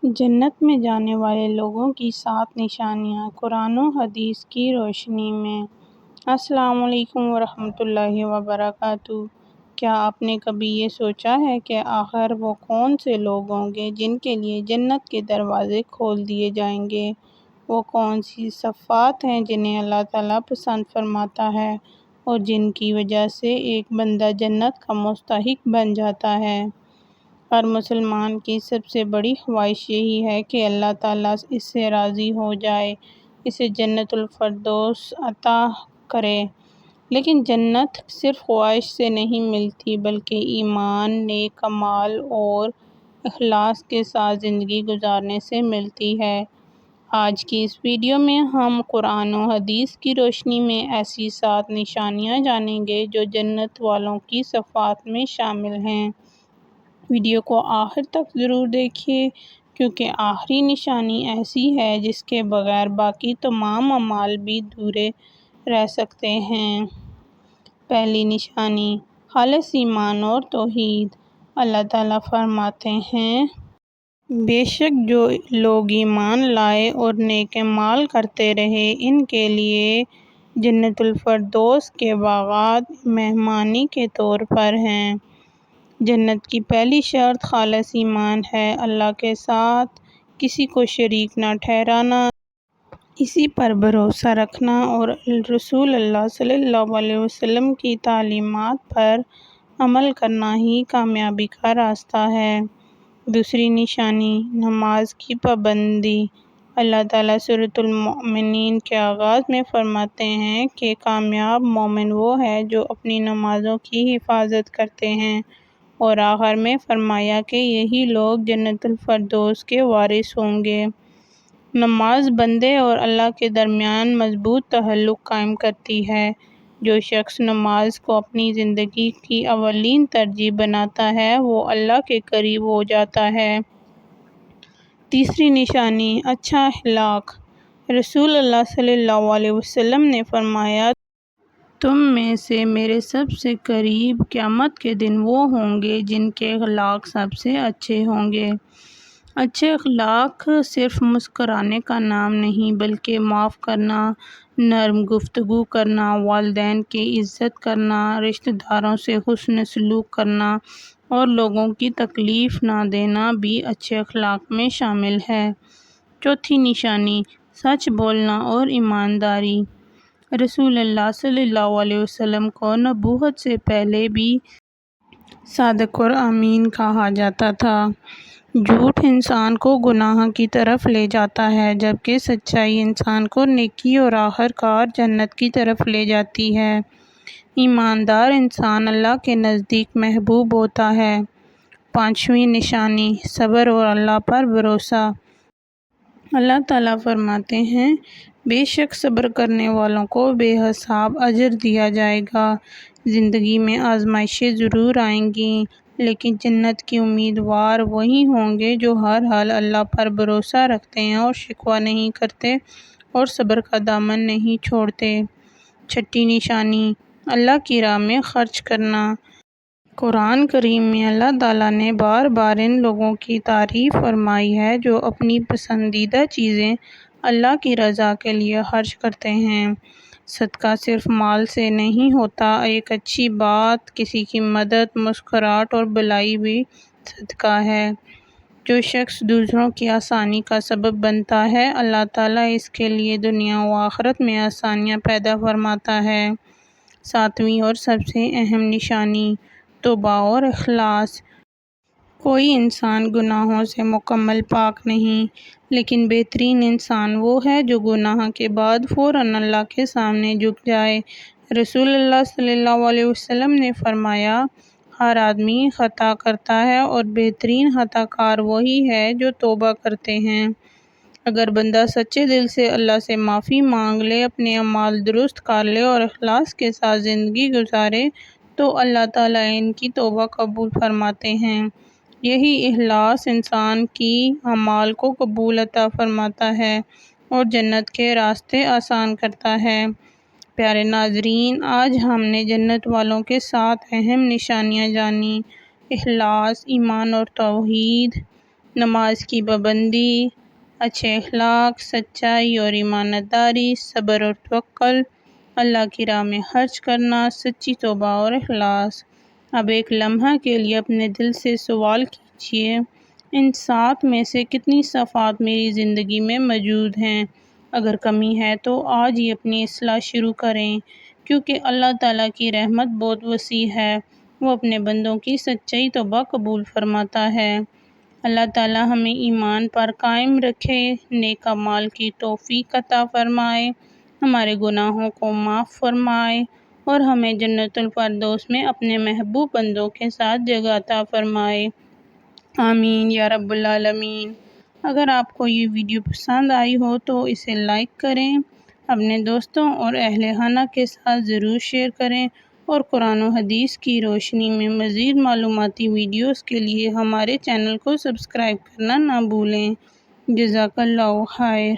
جنت میں جانے والے لوگوں کی 7 نشانیاں قرآن و حدیث کی روشنی میں۔ السلام علیکم ورحمۃ اللہ وبرکاتہ۔ کیا آپ نے کبھی یہ سوچا ہے کہ آخر وہ کون سے لوگ ہوں گے جن کے لیے جنت کے دروازے کھول دیے جائیں گے؟ وہ کون سی صفات ہیں جنہیں اللہ تعالیٰ پسند فرماتا ہے اور جن کی وجہ سے ایک بندہ جنت کا مستحق بن جاتا ہے؟ ہر مسلمان کی سب سے بڑی خواہش یہی ہے کہ اللہ تعالیٰ اس سے راضی ہو جائے، اسے جنت الفردوس عطا کرے۔ لیکن جنت صرف خواہش سے نہیں ملتی بلکہ ایمان، نیک اعمال اور اخلاص کے ساتھ زندگی گزارنے سے ملتی ہے۔ آج کی اس ویڈیو میں ہم قرآن و حدیث کی روشنی میں ایسی 7 نشانیاں جانیں گے جو جنت والوں کی صفات میں شامل ہیں۔ ویڈیو کو آخر تک ضرور دیکھیے کیونکہ آخری نشانی ایسی ہے جس کے بغیر باقی تمام اعمال بھی ادھورے رہ سکتے ہیں۔ پہلی نشانی، خالص ایمان اور توحید۔ اللہ تعالیٰ فرماتے ہیں، بے شک جو لوگ ایمان لائے اور نیک اعمال کرتے رہے ان کے لیے جنت الفردوس کے باغات مہمانی کے طور پر ہیں۔ جنت کی پہلی شرط خالص ایمان ہے، اللہ کے ساتھ کسی کو شریک نہ ٹھہرانا، اسی پر بھروسہ رکھنا اور رسول اللہ صلی اللہ علیہ وسلم کی تعلیمات پر عمل کرنا ہی کامیابی کا راستہ ہے۔ دوسری نشانی، نماز کی پابندی۔ اللہ تعالیٰ سورۃ المؤمنین کے آغاز میں فرماتے ہیں کہ کامیاب مومن وہ ہے جو اپنی نمازوں کی حفاظت کرتے ہیں، اور آخر میں فرمایا کہ یہی لوگ جنت الفردوس کے وارث ہوں گے۔ نماز بندے اور اللہ کے درمیان مضبوط تعلق قائم کرتی ہے۔ جو شخص نماز کو اپنی زندگی کی اولین ترجیح بناتا ہے وہ اللہ کے قریب ہو جاتا ہے۔ تیسری نشانی، اچھا اخلاق۔ رسول اللہ صلی اللہ علیہ وسلم نے فرمایا، تم میں سے میرے سب سے قریب قیامت کے دن وہ ہوں گے جن کے اخلاق سب سے اچھے ہوں گے۔ اچھے اخلاق صرف مسکرانے کا نام نہیں بلکہ معاف کرنا، نرم گفتگو کرنا، والدین کی عزت کرنا، رشتہ داروں سے حسن سلوک کرنا اور لوگوں کی تکلیف نہ دینا بھی اچھے اخلاق میں شامل ہے۔ چوتھی نشانی، سچ بولنا اور ایمانداری۔ رسول اللہ صلی اللہ علیہ وسلم کو نبوت سے پہلے بھی صادق اور امین کہا جاتا تھا۔ جھوٹ انسان کو گناہ کی طرف لے جاتا ہے جبکہ سچائی انسان کو نیکی اور آخر کار جنت کی طرف لے جاتی ہے۔ ایماندار انسان اللہ کے نزدیک محبوب ہوتا ہے۔ پانچویں نشانی، صبر اور اللہ پر بھروسہ۔ اللہ تعالیٰ فرماتے ہیں، بے شک صبر کرنے والوں کو بے حساب اجر دیا جائے گا۔ زندگی میں آزمائشیں ضرور آئیں گی لیکن جنت کے امیدوار وہی ہوں گے جو ہر حال اللہ پر بھروسہ رکھتے ہیں اور شکوہ نہیں کرتے اور صبر کا دامن نہیں چھوڑتے۔ چھٹی نشانی، اللہ کی راہ میں خرچ کرنا۔ قرآن کریم میں اللہ تعالیٰ نے بار بار ان لوگوں کی تعریف فرمائی ہے جو اپنی پسندیدہ چیزیں اللہ کی رضا کے لیے خرچ کرتے ہیں۔ صدقہ صرف مال سے نہیں ہوتا، ایک اچھی بات، کسی کی مدد، مسکراہٹ اور بھلائی بھی صدقہ ہے۔ جو شخص دوسروں کی آسانی کا سبب بنتا ہے اللہ تعالیٰ اس کے لیے دنیا و آخرت میں آسانیاں پیدا فرماتا ہے۔ ساتویں اور سب سے اہم نشانی، توبہ اور اخلاص۔ کوئی انسان گناہوں سے مکمل پاک نہیں لیکن بہترین انسان وہ ہے جو گناہ کے بعد فوراً اللہ کے سامنے جھک جائے۔ رسول اللہ صلی اللہ علیہ وسلم نے فرمایا، ہر آدمی خطا کرتا ہے اور بہترین خطا کار وہی ہے جو توبہ کرتے ہیں۔ اگر بندہ سچے دل سے اللہ سے معافی مانگ لے، اپنے اعمال درست کر لے اور اخلاص کے ساتھ زندگی گزارے تو اللہ تعالیٰ ان کی توبہ قبول فرماتے ہیں۔ یہی اخلاص انسان کی اعمال کو قبول عطا فرماتا ہے اور جنت کے راستے آسان کرتا ہے۔ پیارے ناظرین، آج ہم نے جنت والوں کے 7 اہم نشانیاں جانی: اخلاص، ایمان اور توحید، نماز کی پابندی، اچھے اخلاق، سچائی اور ایمانت داری، صبر اور توکل، اللہ کی راہ میں خرچ کرنا، سچی توبہ اور اخلاص۔ اب ایک لمحہ کے لیے اپنے دل سے سوال کیجیے، ان 7 میں سے کتنی صفات میری زندگی میں موجود ہیں؟ اگر کمی ہے تو آج ہی اپنی اصلاح شروع کریں، کیونکہ اللہ تعالیٰ کی رحمت بہت وسیع ہے، وہ اپنے بندوں کی سچائی توبہ قبول فرماتا ہے۔ اللہ تعالیٰ ہمیں ایمان پر قائم رکھے، نیک اعمال کی توفیق عطا فرمائے، ہمارے گناہوں کو معاف فرمائے اور ہمیں جنت الفردوس میں اپنے محبوب بندوں کے ساتھ جگہ عطا فرمائے۔ آمین یا رب العالمین۔ اگر آپ کو یہ ویڈیو پسند آئی ہو تو اسے لائک کریں، اپنے دوستوں اور اہل خانہ کے ساتھ ضرور شیئر کریں، اور قرآن و حدیث کی روشنی میں مزید معلوماتی ویڈیوز کے لیے ہمارے چینل کو سبسکرائب کرنا نہ بھولیں۔ جزاک اللہ خیر۔